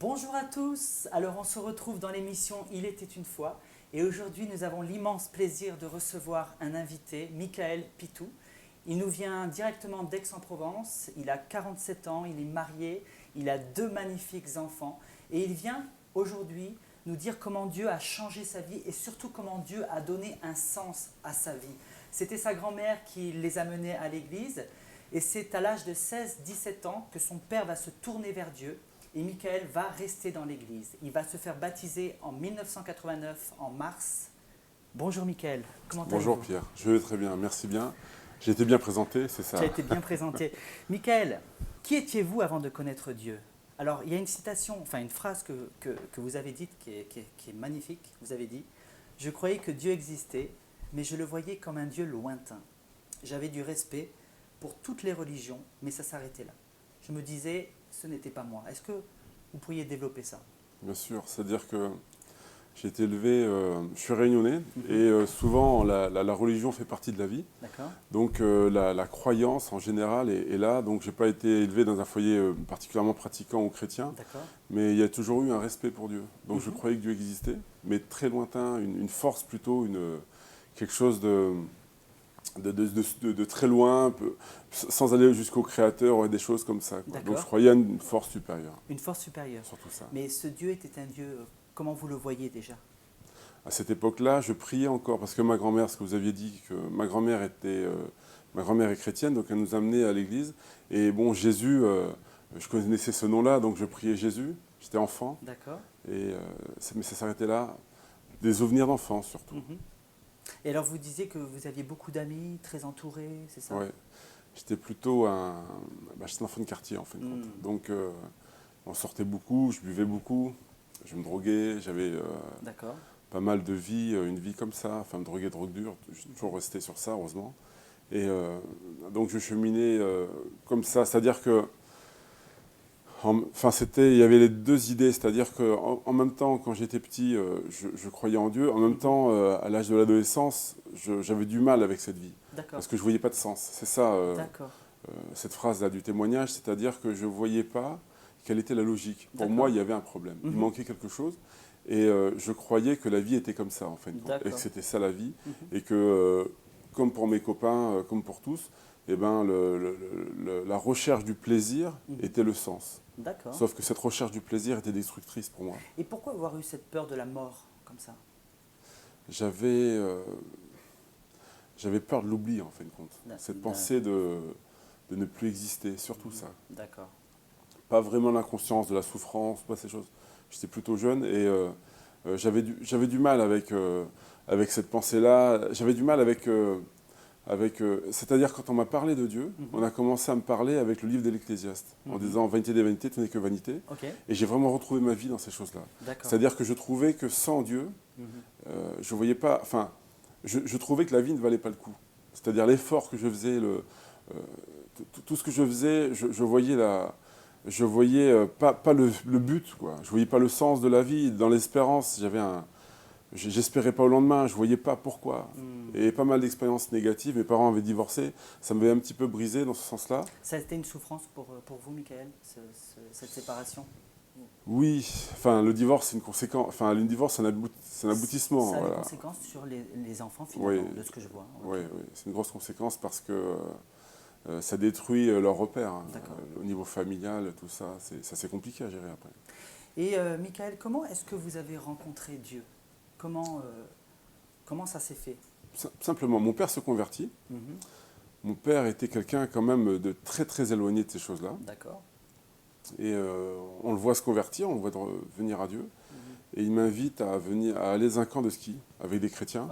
Bonjour à tous, alors on se retrouve dans l'émission Il était une fois et aujourd'hui nous avons l'immense plaisir de recevoir un invité, Michael Pitou. Il nous vient directement d'Aix-en-Provence, il a 47 ans, il est marié, il a 2 magnifiques enfants et il vient aujourd'hui nous dire comment Dieu a changé sa vie et surtout comment Dieu a donné un sens à sa vie. C'était sa grand-mère qui les a menés à l'église et c'est à l'âge de 16-17 ans que son père va se tourner vers Dieu. Et Michael va rester dans l'église. Il va se faire baptiser en 1989, en mars. Bonjour Michael, comment allez-vous? Bonjour Pierre, je vais très bien, merci bien. J'ai été bien présenté, c'est ça. Tu as été bien présenté. Michael, qui étiez-vous avant de connaître Dieu? Alors, il y a une citation, enfin une phrase que vous avez dite qui est magnifique. Vous avez dit « Je croyais que Dieu existait, mais je le voyais comme un Dieu lointain. J'avais du respect pour toutes les religions, mais ça s'arrêtait là. Je me disais, ce n'était pas moi. » Est-ce que vous pourriez développer ça? Bien sûr, c'est-à-dire que j'ai été élevé, je suis réunionnais, et souvent la religion fait partie de la vie. D'accord. Donc la croyance en général est là, donc je n'ai pas été élevé dans un foyer particulièrement pratiquant ou chrétien, D'accord. mais il y a toujours eu un respect pour Dieu. Donc je croyais que Dieu existait, mais très lointain, une force plutôt, quelque chose de très loin, sans aller jusqu'au créateur et des choses comme ça, quoi. Donc je croyais à une force supérieure. Une force supérieure. Surtout ça. Mais ce Dieu était un Dieu, comment vous le voyez déjà? À cette époque-là, je priais encore, parce que ma grand-mère, ce que vous aviez dit, que ma grand-mère est chrétienne, donc elle nous amenait à l'église. Et bon, Jésus, je connaissais ce nom-là, donc je priais Jésus. J'étais enfant. D'accord. Mais ça s'arrêtait là. Des souvenirs d'enfance surtout. Et alors vous disiez que vous aviez beaucoup d'amis, très entourés, c'est ça? Oui. J'étais plutôt j'étais un enfant de quartier en fin de compte. Donc on sortait beaucoup, je buvais beaucoup, je me droguais, j'avais pas mal de vie, une vie comme ça, enfin me droguer, drogue dure, je suis toujours resté sur ça heureusement. Et donc je cheminais comme ça, c'est-à-dire que il y avait les deux idées, c'est-à-dire qu'en même temps, quand j'étais petit, je croyais en Dieu. En même temps, à l'âge de l'adolescence, j'avais du mal avec cette vie. Parce que je ne voyais pas de sens. C'est ça, cette phrase-là du témoignage, c'est-à-dire que je ne voyais pas quelle était la logique. Pour moi, il y avait un problème. Il manquait quelque chose. Et je croyais que la vie était comme ça, en fait. Et que c'était ça la vie. Et que, comme pour mes copains, comme pour tous, eh ben, la recherche du plaisir était le sens. Sauf que cette recherche du plaisir était destructrice pour moi. Et pourquoi avoir eu cette peur de la mort comme ça? J'avais peur de l'oubli en fin de compte. Cette pensée de ne plus exister, surtout ça. D'accord. Pas vraiment l'inconscience de la souffrance, pas ces choses. J'étais plutôt jeune et j'avais du mal avec cette pensée-là. J'avais du mal c'est-à-dire quand on m'a parlé de Dieu, on a commencé à me parler avec le livre de l'Ecclésiaste, en disant « Vanité des vanités, tout n'est que vanité ». Et j'ai vraiment retrouvé ma vie dans ces choses-là. C'est-à-dire que je trouvais que sans Dieu, je voyais pas, enfin, je trouvais que la vie ne valait pas le coup. C'est-à-dire l'effort que je faisais, tout ce que je faisais, je voyais pas le but, quoi. Je voyais pas le sens de la vie. Dans l'espérance, j'espérais pas au lendemain, je voyais pas pourquoi. Et pas mal d'expériences négatives. Mes parents avaient divorcé, ça m'avait un petit peu brisé dans ce sens-là. Ça a été une souffrance pour vous, Michael, cette séparation? Oui, enfin le divorce c'est une conséquence. Enfin le divorce c'est un aboutissement. Ça a des conséquences sur les enfants finalement, de ce que je vois. Oui, c'est une grosse conséquence parce que ça détruit leur repère. Au niveau familial, tout ça, c'est compliqué à gérer après. Et Michael, comment est-ce que vous avez rencontré Dieu? Comment ça s'est fait? Simplement, mon père se convertit. Mon père était quelqu'un quand même de très très éloigné de ces choses-là. D'accord. Et on le voit se convertir, on le voit venir à Dieu. Et il m'invite à aller dans un camp de ski avec des chrétiens.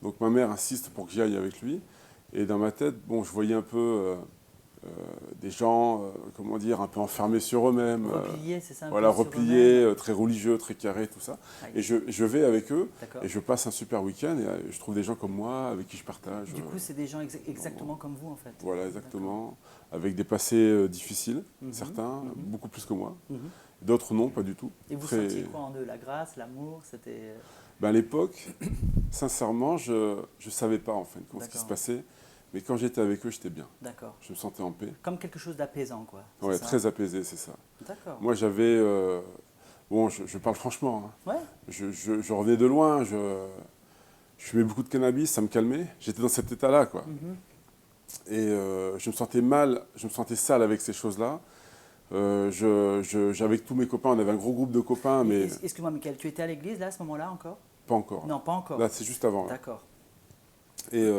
Donc ma mère insiste pour que j'y aille avec lui. Et dans ma tête, bon, je voyais un peu des gens, comment dire, un peu enfermés sur eux-mêmes. Repliés, c'est ça? Voilà, repliés, très religieux, très carrés, tout ça. Et je vais avec eux et je passe un super week-end et je trouve des gens comme moi avec qui je partage. Du coup, c'est des gens exactement comme vous, en fait? Voilà, exactement. Avec des passés difficiles, certains, beaucoup plus que moi. D'autres non, pas du tout. Et vous sentiez quoi en eux? La grâce, l'amour, c'était... À l'époque, sincèrement, je ne savais pas en fait ce qui se passait. Mais quand j'étais avec eux, j'étais bien. D'accord. Je me sentais en paix. Comme quelque chose d'apaisant, quoi. Ouais, très apaisé, c'est ça. D'accord. Moi, j'avais... bon, je parle franchement. Hein. Ouais. Je revenais de loin, je fumais beaucoup de cannabis, ça me calmait. J'étais dans cet état-là, quoi. Et je me sentais mal, je me sentais sale avec ces choses-là. Avec tous mes copains, on avait un gros groupe de copains, mais... Excuse-moi, Michael, tu étais à l'église, là, à ce moment-là, encore? Pas encore. Non, pas encore. Là, c'est juste avant. D'accord. Et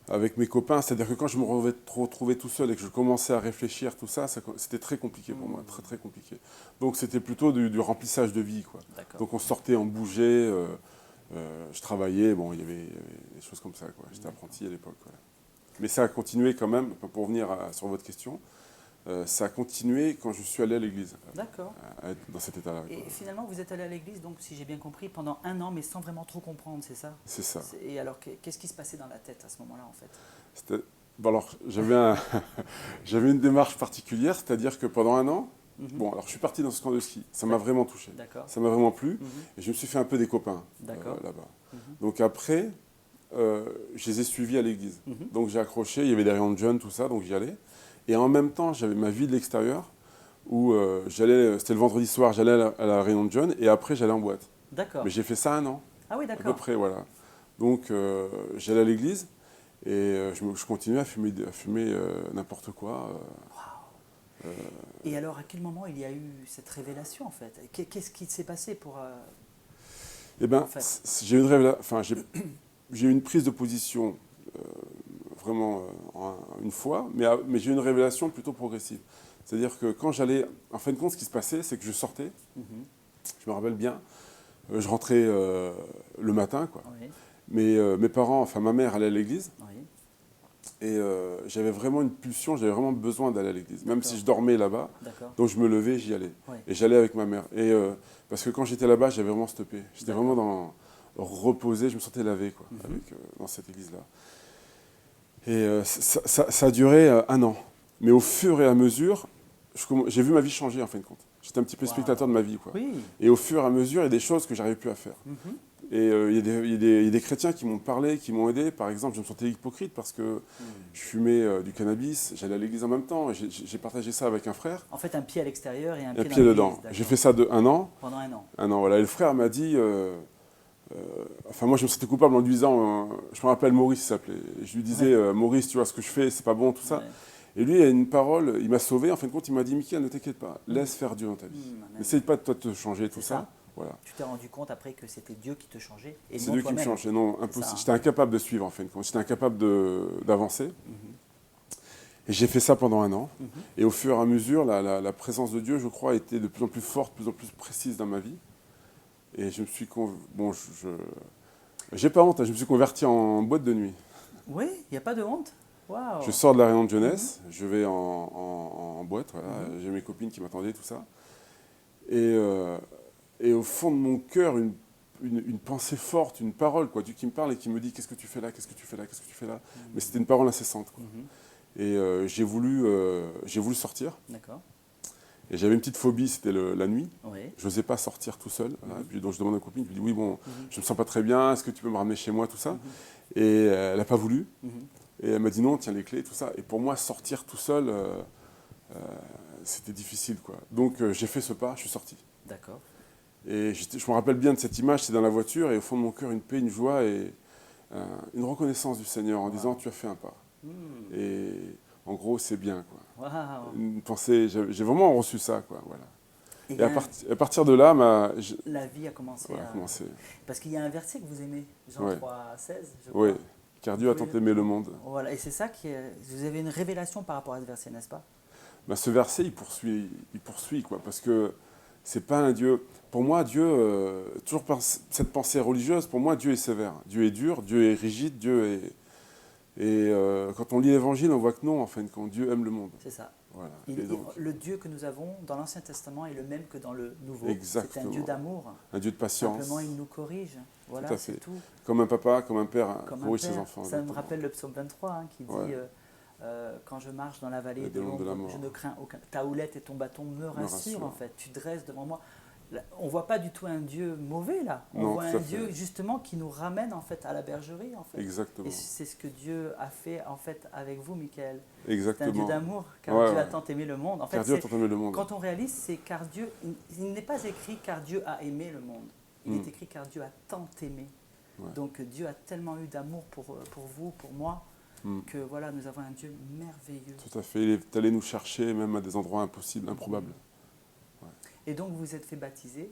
avec mes copains, c'est-à-dire que quand je me retrouvais tout seul et que je commençais à réfléchir, tout ça, c'était très compliqué pour moi, très très compliqué. Donc c'était plutôt du remplissage de vie, quoi. Donc on sortait, on bougeait, je travaillais, bon, il y avait des choses comme ça, quoi. J'étais apprenti à l'époque, quoi. Mais ça a continué quand même, pour revenir sur votre question, ça a continué quand je suis allé à l'église. D'accord. À être dans cet état-là. Et finalement, vous êtes allé à l'église, donc si j'ai bien compris, pendant 1 an, mais sans vraiment trop comprendre, c'est ça? C'est ça. Et alors, qu'est-ce qui se passait dans la tête à ce moment-là, en fait? Bon, alors, j'avais une démarche particulière, c'est-à-dire que pendant 1 an, bon, alors je suis parti dans ce camp de ski, ça m'a vraiment touché. Ça m'a vraiment plu, et je me suis fait un peu des copains là-bas. Donc après, je les ai suivis à l'église. Donc j'ai accroché, il y avait des réunions de jeunes, tout ça, donc j'y allais. Et en même temps, j'avais ma vie de l'extérieur, où c'était le vendredi soir, j'allais à la réunion de jeunes, et après j'allais en boîte. D'accord. Mais j'ai fait ça 1 an. Ah oui, d'accord. À peu près, voilà. Donc j'allais à l'église, et je continuais à fumer n'importe quoi. Et alors, à quel moment il y a eu cette révélation, en fait? Qu'est-ce qui s'est passé pour... Eh bien, j'ai eu une prise de position vraiment une fois, mais j'ai eu une révélation plutôt progressive. C'est-à-dire que quand j'allais... En fin de compte, ce qui se passait, c'est que je sortais, je me rappelle bien, je rentrais le matin, quoi. Oui. Mais mes parents, enfin ma mère allait à l'église, et j'avais vraiment une pulsion, j'avais vraiment besoin d'aller à l'église, même si je dormais là-bas. Donc je me levais, j'y allais. Et j'allais avec ma mère. Et parce que quand j'étais là-bas, j'avais vraiment stoppé. J'étais vraiment reposé, je me sentais lavé, quoi, dans cette église-là. Et ça a duré 1 an. Mais au fur et à mesure, j'ai vu ma vie changer, en fin de compte. J'étais un petit peu spectateur de ma vie, quoi. Oui. Et au fur et à mesure, il y a des choses que j'arrivais plus à faire. Et il y a des chrétiens qui m'ont parlé, qui m'ont aidé. Par exemple, je me sentais hypocrite parce que je fumais du cannabis, j'allais à l'église en même temps. J'ai partagé ça avec un frère. En fait, un pied à l'extérieur et un pied pied dedans. J'ai fait ça 1 an. Pendant 1 an. 1 an, voilà. Et le frère m'a dit... enfin, moi, je me sentais coupable en lui disant... je me rappelle Maurice, il s'appelait. Je lui disais, Maurice, tu vois ce que je fais, c'est pas bon, tout ça. Et lui, il a une parole, il m'a sauvé. En fin de compte, il m'a dit, Michael, ne t'inquiète pas, laisse faire Dieu dans ta vie. N'essaye pas de toi te changer, tout ça. Voilà. Tu t'es rendu compte après que c'était Dieu qui te changeait et c'est Dieu qui me changeait, non, impossible. J'étais incapable de suivre, en fin de compte. J'étais incapable d'avancer. Et j'ai fait ça pendant 1 an. Et au fur et à mesure, la présence de Dieu, je crois, était de plus en plus forte, de plus en plus précise dans ma vie. Et je me suis... Bon, j'ai pas honte, je me suis converti en boîte de nuit. Oui, il n'y a pas de honte. Wow. Je sors de la réunion de jeunesse, je vais en boîte, voilà. J'ai mes copines qui m'attendaient, tout ça. Et au fond de mon cœur, une pensée forte, une parole, quoi, Dieu qui me parle et qui me dit « Qu'est-ce que tu fais là? Qu'est-ce que tu fais là? Qu'est-ce que tu fais là ?» Mais c'était une parole incessante, quoi. Et j'ai voulu sortir. D'accord. Et j'avais une petite phobie, c'était la nuit. Oui. Je n'osais pas sortir tout seul. Voilà. Puis, donc je demande à une copine, je lui dis « Oui, bon, je ne me sens pas très bien, est-ce que tu peux me ramener chez moi, tout ça ?» Et elle n'a pas voulu. Et elle m'a dit « Non, tiens les clés, tout ça. » Et pour moi, sortir tout seul, c'était difficile, quoi. Donc j'ai fait ce pas, je suis sorti. D'accord. Et je me rappelle bien de cette image, c'est dans la voiture, et au fond de mon cœur, une paix, une joie et une reconnaissance du Seigneur en disant « Tu as fait un pas. » Et en gros, c'est bien, quoi. Wow. Une pensée, j'ai vraiment reçu ça, quoi, voilà. Et à partir de là, la vie a commencé à commencer. Parce qu'il y a un verset que vous aimez, Jean 3,16, je crois. Oui, car Dieu a tant aimé le monde. Voilà, et c'est ça vous avez une révélation par rapport à ce verset, n'est-ce pas? Ce verset, il poursuit, quoi, parce que c'est pas un Dieu... Pour moi, Dieu, toujours cette pensée religieuse, pour moi, Dieu est sévère. Dieu est dur, Dieu est rigide, Dieu est... Et quand on lit l'Évangile, on voit que non, en fin de compte, Dieu aime le monde. C'est ça. Voilà. Le Dieu que nous avons dans l'Ancien Testament est le même que dans le Nouveau. Exactement. C'est un Dieu d'amour. Un Dieu de patience. Simplement, il nous corrige. Voilà, tout à fait. c'est tout. Comme un papa, comme un père comme corrige un père. ses enfants. Ça exactement. me rappelle le psaume 23 qui dit quand je marche dans la vallée de l'ombre, je ne crains aucun. Ta houlette et ton bâton me rassurent, en fait. Tu dresses devant moi. Là, on ne voit pas du tout un Dieu mauvais, là. On voit un Dieu, justement, qui nous ramène, en fait, à la bergerie, en fait. Exactement. Et c'est ce que Dieu a fait, en fait, avec vous, Michael. Exactement. C'est un Dieu d'amour, car Dieu a tant aimé le monde. En fait, Dieu a tant aimé le monde. Quand on réalise, c'est car Dieu... Il n'est pas écrit car Dieu a aimé le monde. Il est écrit car Dieu a tant aimé. Ouais. Donc Dieu a tellement eu d'amour pour vous, pour moi, que voilà, nous avons un Dieu merveilleux. Tout à fait. Il est allé nous chercher même à des endroits impossibles, improbables. Ouais. Et donc vous vous êtes fait baptiser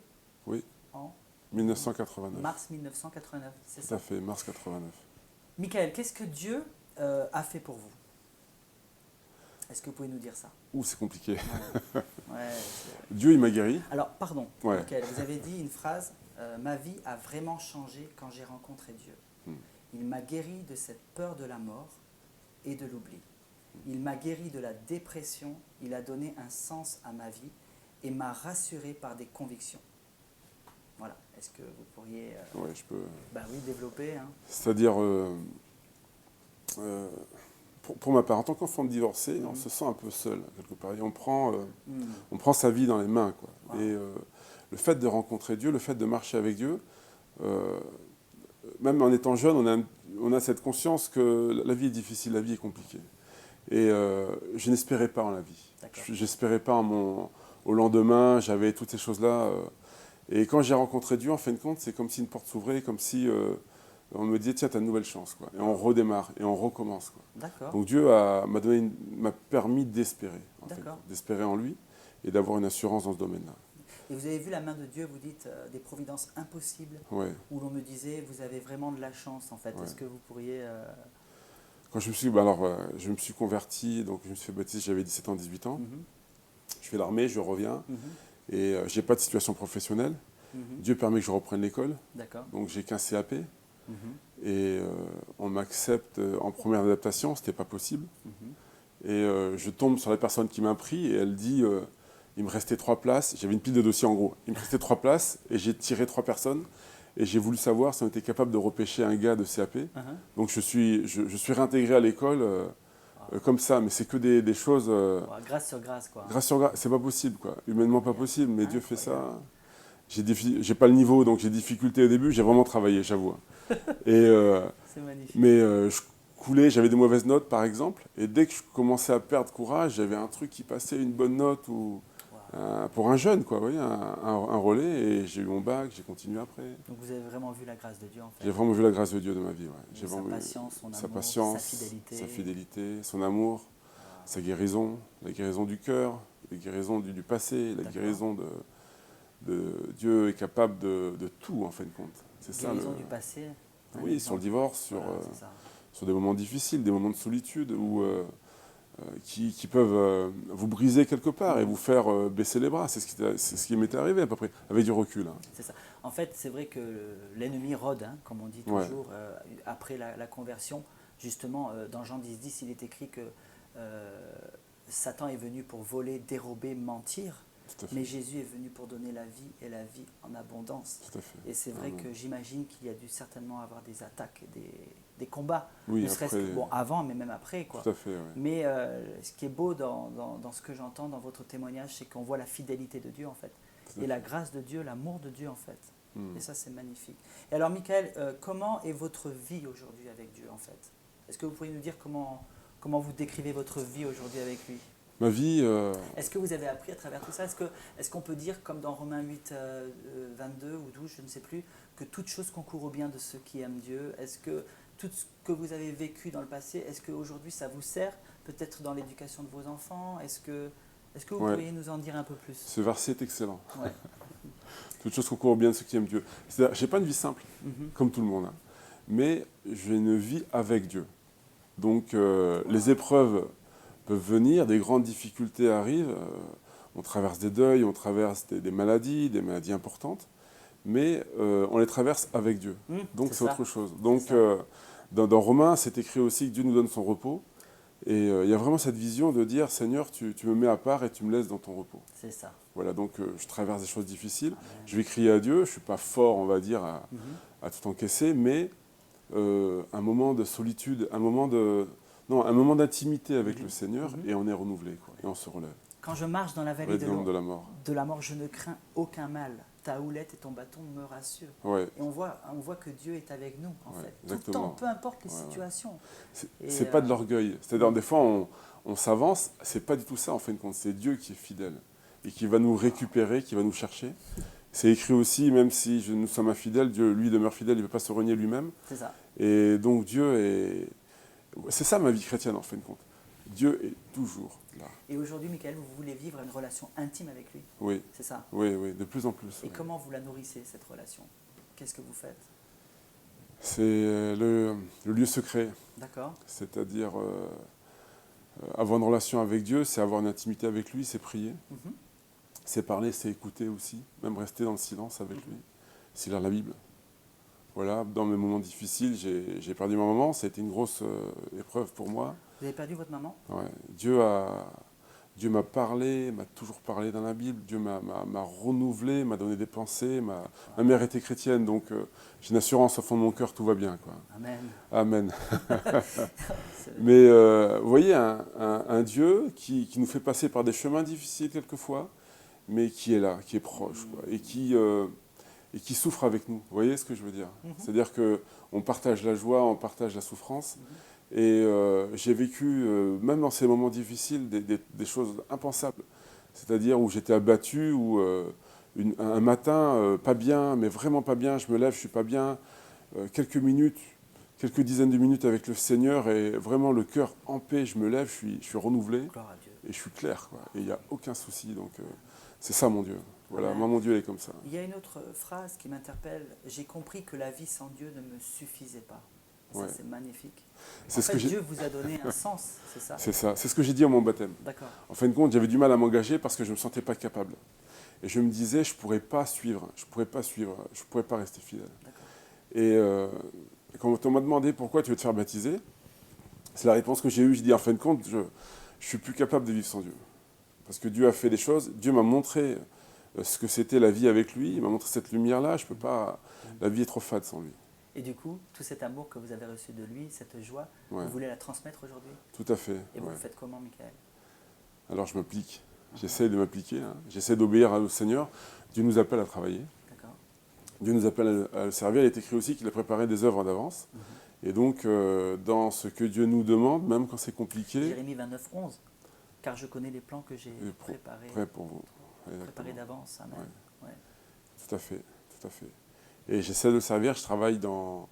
en 1989. Mars 1989, c'est ça? Tout à fait, mars 89. Michael, qu'est-ce que Dieu a fait pour vous? Est-ce que vous pouvez nous dire ça? C'est compliqué. Ouais, Dieu, il m'a guéri. Alors, pardon, Michael, vous avez dit une phrase, ma vie a vraiment changé quand j'ai rencontré Dieu. Il m'a guéri de cette peur de la mort et de l'oubli. Il m'a guéri de la dépression, il a donné un sens à ma vie et m'a rassuré par des convictions. Voilà, est-ce que vous pourriez je peux... développer C'est-à-dire, pour ma part, en tant qu'enfant divorcé, on se sent un peu seul, quelque part. Et on prend sa vie dans les mains, quoi. Wow. Et le fait de rencontrer Dieu, le fait de marcher avec Dieu, même en étant jeune, on a cette conscience que la vie est difficile, la vie est compliquée. Et je n'espérais pas en la vie. Je n'espérais pas au lendemain, j'avais toutes ces choses-là. Et quand j'ai rencontré Dieu, en fin de compte, c'est comme si une porte s'ouvrait, comme si on me disait, tiens, tu as une nouvelle chance, quoi. Et on redémarre, et on recommence, quoi. Donc Dieu m'a permis d'espérer, d'espérer en lui, et d'avoir une assurance dans ce domaine-là. Et vous avez vu la main de Dieu, vous dites des providences impossibles, où l'on me disait, vous avez vraiment de la chance, en fait. Est-ce que vous pourriez... Quand je me suis converti, donc je me suis fait baptiser, j'avais 17 ans, 18 ans. Je fais l'armée, je reviens, et je n'ai pas de situation professionnelle. Dieu permet que je reprenne l'école, donc j'ai qu'un CAP. Et on m'accepte en première adaptation, ce n'était pas possible. Et je tombe sur la personne qui m'a pris, et elle dit... il me restait 3 places, j'avais une pile de dossiers en gros. Il me restait 3 places et j'ai tiré 3 personnes et j'ai voulu savoir si on était capable de repêcher un gars de CAP. Donc je suis réintégré à l'école comme ça, mais c'est que des choses... grâce sur grâce, quoi. Grâce sur grâce, c'est pas possible, quoi. Humainement pas possible, mais Dieu fait ça. J'ai pas le niveau, donc j'ai difficulté au début, j'ai vraiment travaillé, j'avoue. C'est magnifique. Mais je coulais, j'avais des mauvaises notes par exemple, et dès que je commençais à perdre courage, j'avais un truc qui passait, une bonne note ou... pour un jeune, quoi, vous voyez, un relais, et j'ai eu mon bac, j'ai continué après. Donc vous avez vraiment vu la grâce de Dieu, en fait. J'ai vraiment vu la grâce de Dieu de ma vie, J'ai sa vraiment patience, son amour, sa fidélité, son amour, sa guérison, la guérison du cœur, la guérison du passé, la guérison de Dieu est capable de tout, en fin de compte. C'est ça. Guérison du passé. Oui, sur le divorce, sur des moments difficiles, des moments de solitude où... qui peuvent vous briser quelque part et vous faire baisser les bras. C'est ce qui m'était arrivé à peu près, avec du recul. C'est ça. En fait, c'est vrai que l'ennemi rôde, comme on dit toujours, après la conversion. Justement, dans Jean 10,10, il est écrit que Satan est venu pour voler, dérober, mentir. Mais Jésus est venu pour donner la vie et la vie en abondance. Tout à fait. Et c'est vrai que j'imagine qu'il y a dû certainement avoir des attaques, des combats, oui, ne serait-ce que avant, mais même après, quoi. Tout à fait, Mais ce qui est beau dans ce que j'entends dans votre témoignage, c'est qu'on voit la fidélité de Dieu, en fait. Et la grâce de Dieu, l'amour de Dieu, en fait. Et ça, c'est magnifique. Et alors, Michael, comment est votre vie aujourd'hui avec Dieu, en fait? Est-ce que vous pourriez nous dire comment vous décrivez votre vie aujourd'hui avec lui? Ma vie... Est-ce que vous avez appris à travers tout ça? Est-ce qu'on peut dire, comme dans Romains 8, 22 ou 12, je ne sais plus, que toute chose concourt au bien de ceux qui aiment Dieu? Est-ce que tout ce que vous avez vécu dans le passé, est-ce qu'aujourd'hui ça vous sert peut-être dans l'éducation de vos enfants? Est-ce que vous pourriez nous en dire un peu plus? Ce verset est excellent. Toute chose concourt au bien de ceux qui aiment Dieu. C'est-à-dire, je n'ai pas une vie simple, comme tout le monde, mais j'ai une vie avec Dieu. Donc les épreuves peuvent venir, des grandes difficultés arrivent, on traverse des deuils, on traverse des maladies importantes, mais on les traverse avec Dieu. Donc c'est autre chose. Donc Dans Romains, c'est écrit aussi que Dieu nous donne son repos. Et il y a vraiment cette vision de dire, Seigneur, tu me mets à part et tu me laisses dans ton repos. C'est ça. Voilà, donc je traverse des choses difficiles. Amen. Je vais crier à Dieu. Je ne suis pas fort, on va dire, à tout encaisser, mais un moment de solitude, un moment d'intimité avec le Seigneur, et on est renouvelé, quoi, et on se relève. Quand je marche dans la vallée de la mort, je ne crains aucun mal. Ta houlette et ton bâton me rassurent. Ouais. Et on voit que Dieu est avec nous, en fait. Exactement. Tout le temps, peu importe les situations. C'est pas de l'orgueil. C'est-à-dire, des fois, on s'avance, c'est pas du tout ça, en fin de compte. C'est Dieu qui est fidèle et qui va nous récupérer, qui va nous chercher. C'est écrit aussi, même si nous sommes infidèles, Dieu, lui, demeure fidèle, il ne peut pas se renier lui-même. C'est ça. Et donc, Dieu est... C'est ça, ma vie chrétienne, en fin de compte. Dieu est toujours là. Et aujourd'hui, Michael, vous voulez vivre une relation intime avec lui. Oui. C'est ça. Oui, de plus en plus. Et comment vous la nourrissez, cette relation? Qu'est-ce que vous faites? C'est le lieu secret. D'accord. C'est-à-dire, avoir une relation avec Dieu, c'est avoir une intimité avec lui, c'est prier. C'est parler, c'est écouter aussi, même rester dans le silence avec lui. C'est lire la Bible. Voilà, dans mes moments difficiles, j'ai perdu ma maman, ça a été une grosse épreuve pour moi. Vous avez perdu votre maman? Ouais. Dieu m'a parlé, m'a toujours parlé dans la Bible. Dieu m'a renouvelé, m'a donné des pensées. Ma mère était chrétienne, donc j'ai une assurance au fond de mon cœur, tout va bien, quoi. Amen. Amen. Mais vous voyez, un Dieu qui nous fait passer par des chemins difficiles quelquefois, mais qui est là, qui est proche, quoi, et qui souffre avec nous. Vous voyez ce que je veux dire? C'est-à-dire qu'on partage la joie, on partage la souffrance. Et j'ai vécu, même dans ces moments difficiles, des choses impensables. C'est-à-dire où j'étais abattu, où un matin, pas bien, mais vraiment pas bien, je me lève, je ne suis pas bien. Quelques minutes, quelques dizaines de minutes avec le Seigneur, et vraiment le cœur en paix, je me lève, je suis renouvelé. Gloire à Dieu. Et je suis clair, quoi. Et il n'y a aucun souci. Donc c'est ça mon Dieu. Voilà, moi mon Dieu il est comme ça. Il y a une autre phrase qui m'interpelle. J'ai compris que la vie sans Dieu ne me suffisait pas. Ça, c'est magnifique. En fait, Dieu vous a donné un sens, c'est ça? C'est ça. C'est ce que j'ai dit à mon baptême. D'accord. En fin de compte, j'avais du mal à m'engager parce que je ne me sentais pas capable. Et je me disais, je ne pourrais pas suivre, je ne pourrais pas rester fidèle. Et quand on m'a demandé pourquoi tu veux te faire baptiser, c'est la réponse que j'ai eue. Je dis, en fin de compte, je ne suis plus capable de vivre sans Dieu. Parce que Dieu a fait des choses, Dieu m'a montré ce que c'était la vie avec lui, il m'a montré cette lumière-là, je peux pas, la vie est trop fade sans lui. Et du coup, tout cet amour que vous avez reçu de lui, cette joie, vous voulez la transmettre aujourd'hui? Tout à fait. Et vous le faites comment, Michael? Alors je m'applique, j'essaie de m'appliquer, j'essaie d'obéir au Seigneur. Dieu nous appelle à travailler. Dieu nous appelle à le servir. Il est écrit aussi qu'il a préparé des œuvres d'avance. Et donc, dans ce que Dieu nous demande, même quand c'est compliqué... Jérémie 29, 11. Car je connais les plans que j'ai préparés. Prêts pour vous. Préparés d'avance. Amen. Ouais. Tout à fait, tout à fait. Et j'essaie de le servir. Je travaille dans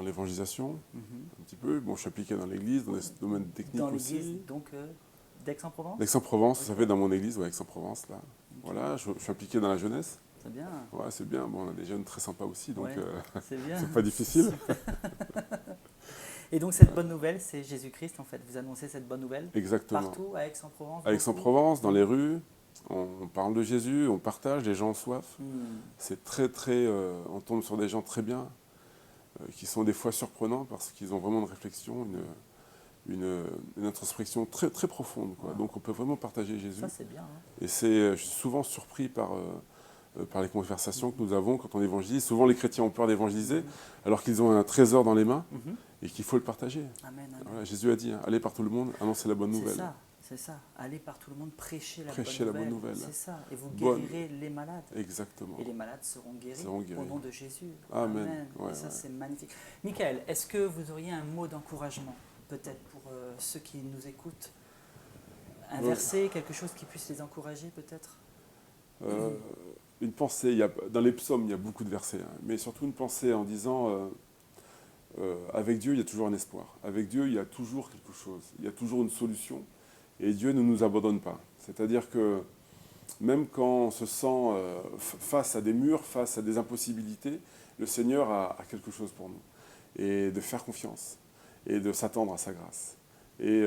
l'évangélisation, un petit peu. Bon, je suis appliqué dans l'église, dans les domaines techniques dans aussi. Dans l'église, donc, d'Aix-en-Provence? D'Aix-en-Provence, ça fait dans mon église, Aix-en-Provence, là. Voilà, je suis impliqué dans la jeunesse. C'est bien. Ouais, c'est bien. Bon, on a des jeunes très sympas aussi, donc c'est pas difficile. Et donc cette bonne nouvelle, c'est Jésus-Christ, en fait. Vous annoncez cette bonne nouvelle partout, à Aix-en-Provence? À Aix-en-Provence, dans les rues, on parle de Jésus, on partage, les gens ont soif. C'est très, très... on tombe sur des gens très bien, qui sont des fois surprenants parce qu'ils ont vraiment une réflexion, une introspection très, très profonde, quoi. Donc on peut vraiment partager Jésus. Ça, c'est bien. Et je suis souvent surpris par les conversations que nous avons quand on évangélise. Souvent les chrétiens ont peur d'évangéliser alors qu'ils ont un trésor dans les mains et qu'il faut le partager. Amen, amen. Voilà, Jésus a dit, allez par tout le monde, annoncez la bonne nouvelle. C'est ça. Allez par tout le monde, prêchez la bonne nouvelle. C'est ça. Et vous guérirez les malades. Exactement. Et les malades seront guéris au nom de Jésus. Amen. Et ça, c'est magnifique. Michael, est-ce que vous auriez un mot d'encouragement, peut-être pour ceux qui nous écoutent? Un verset, quelque chose qui puisse les encourager, peut-être? Une pensée. Dans les psaumes, il y a beaucoup de versets, mais surtout une pensée en disant... avec Dieu, il y a toujours un espoir. Avec Dieu, il y a toujours quelque chose. Il y a toujours une solution. Et Dieu ne nous abandonne pas. C'est-à-dire que même quand on se sent face à des murs, face à des impossibilités, le Seigneur a quelque chose pour nous. Et de faire confiance. Et de s'attendre à sa grâce. Et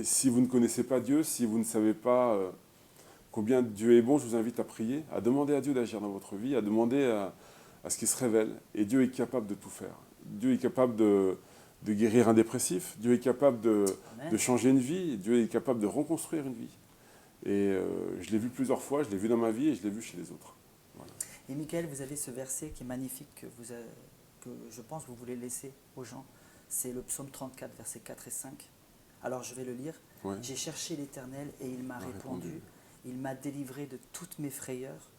si vous ne connaissez pas Dieu, si vous ne savez pas combien Dieu est bon, je vous invite à prier, à demander à Dieu d'agir dans votre vie, à demander à ce qu'il se révèle. Et Dieu est capable de tout faire. Dieu est capable de guérir un dépressif. Dieu est capable de changer une vie. Dieu est capable de reconstruire une vie. Et je l'ai vu plusieurs fois, je l'ai vu dans ma vie et je l'ai vu chez les autres. Voilà. Et Michael, vous avez ce verset qui est magnifique que je pense que vous voulez laisser aux gens. C'est le psaume 34, versets 4 et 5. Alors je vais le lire. Ouais. J'ai cherché l'Éternel et il m'a répondu. Il m'a délivré de toutes mes frayeurs.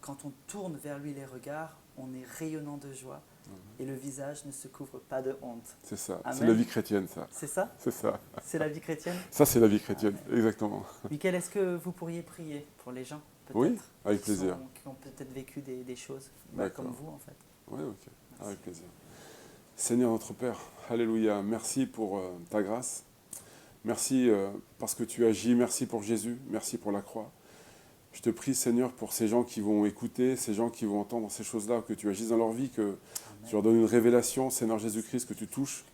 Quand on tourne vers lui les regards, on est rayonnant de joie et le visage ne se couvre pas de honte. C'est ça, c'est la vie chrétienne ça. C'est ça? C'est ça. C'est la vie chrétienne? Ça c'est la vie chrétienne, exactement. Michael, est-ce que vous pourriez prier pour les gens? Oui, avec plaisir. Qui ont peut-être vécu des choses comme vous en fait. Oui, ok, merci. Avec plaisir. Seigneur notre Père, alléluia, merci pour ta grâce. Merci parce que tu agis, merci pour Jésus, merci pour la croix. Je te prie, Seigneur, pour ces gens qui vont écouter, ces gens qui vont entendre ces choses-là, que tu agisses dans leur vie, que Amen. Tu leur donnes une révélation, Seigneur Jésus-Christ, que tu touches,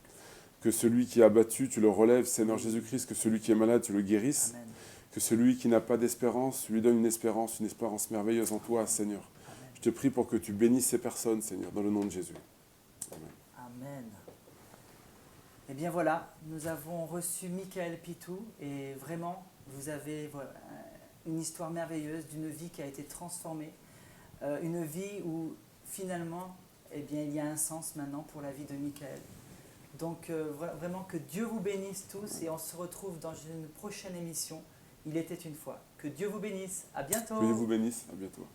que celui qui est abattu, tu le relèves, Seigneur Jésus-Christ, que celui qui est malade, tu le guérisses, Amen. Que celui qui n'a pas d'espérance, tu lui donnes une espérance merveilleuse en toi, Seigneur. Amen. Je te prie pour que tu bénisses ces personnes, Seigneur, dans le nom de Jésus. Amen. Amen. Eh bien voilà, nous avons reçu Michael Pitou et vraiment, vous avez une histoire merveilleuse d'une vie qui a été transformée, une vie où finalement, eh bien, il y a un sens maintenant pour la vie de Michael. Donc vraiment que Dieu vous bénisse tous et on se retrouve dans une prochaine émission. Il était une fois. Que Dieu vous bénisse. À bientôt. Que Dieu vous bénisse. À bientôt.